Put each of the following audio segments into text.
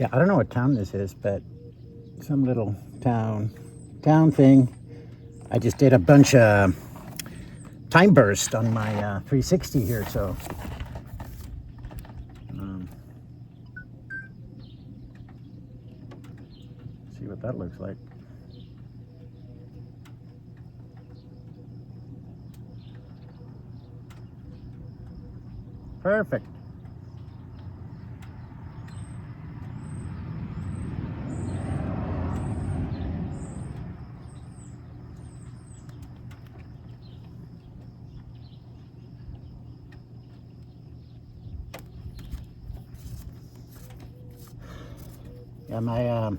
Yeah, I don't know what town this is, but some little town thing. I just did a bunch of time burst on my 360 here, so see what that looks like. Perfect. Yeah, my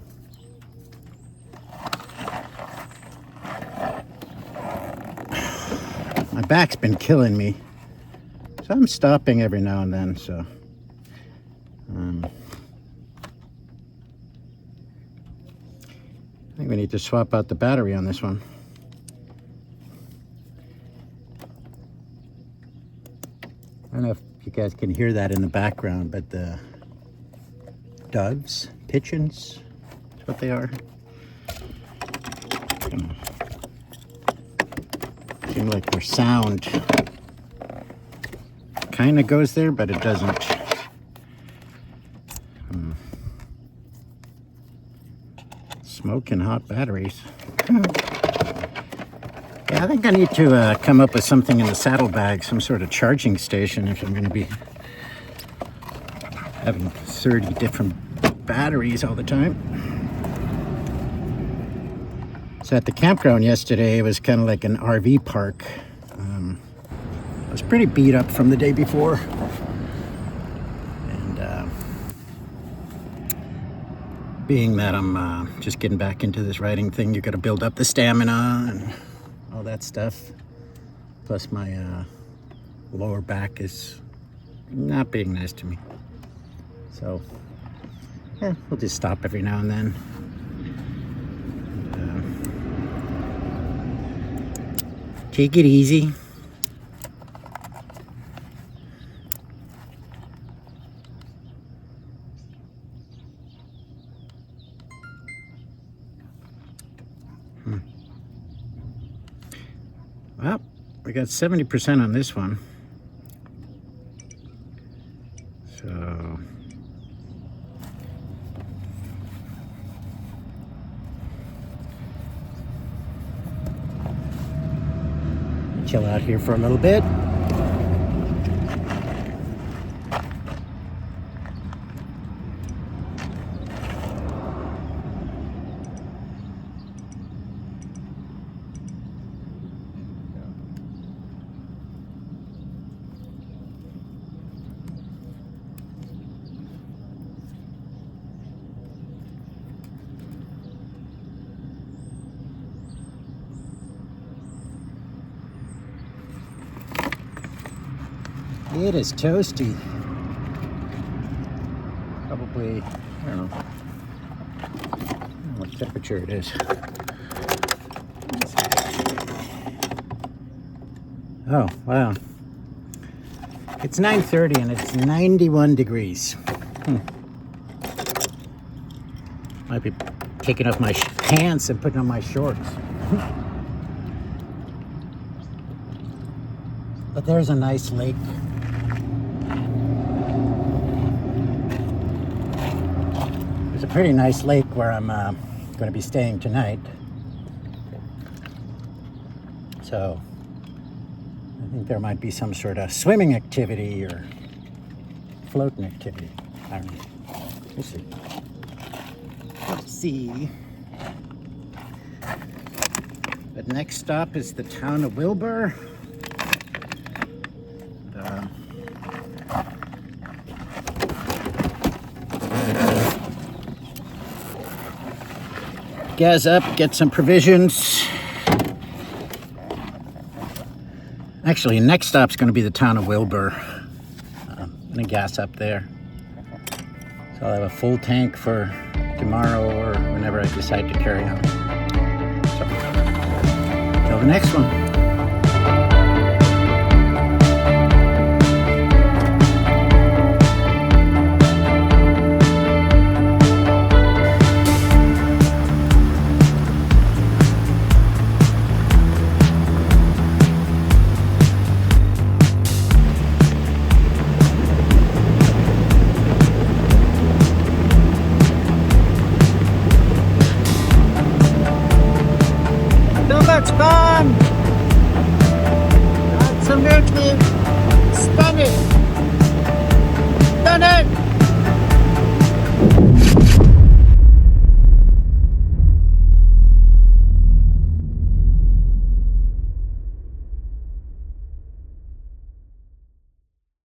back's been killing me, so I'm stopping every now and then. So I think we need to swap out the battery on this one. I don't know if you guys can hear that in the background, but the doves, pigeons, that's what they are. Seem like their sound kind of goes there, but it doesn't. Smoke and hot batteries. Yeah, I think I need to come up with something in the saddlebag, some sort of charging station if I'm going to be having 30 different batteries all the time. So at the campground yesterday, it was kind of like an RV park. I was pretty beat up from the day before. And being that I'm just getting back into this riding thing, you got to build up the stamina and all that stuff. Plus my lower back is not being nice to me. So, yeah, we'll just stop every now and then. Take it easy. Well, we got 70% on this one. So chill out here for a little bit. It is toasty. Probably, I don't know what temperature it is. Oh, wow. It's 9:30 and it's 91 degrees. Might be taking off my pants and putting on my shorts. But there's a nice lake. There's a pretty nice lake where I'm going to be staying tonight. So I think there might be some sort of swimming activity or floating activity. I don't know. We'll see. We'll see. But next stop is the town of Wilbur. Gas up, get some provisions. Actually, next stop's going to be the town of Wilbur. I'm going to gas up there. So I'll have a full tank for tomorrow or whenever I decide to carry on. So, till the next one. to spend it. Done it.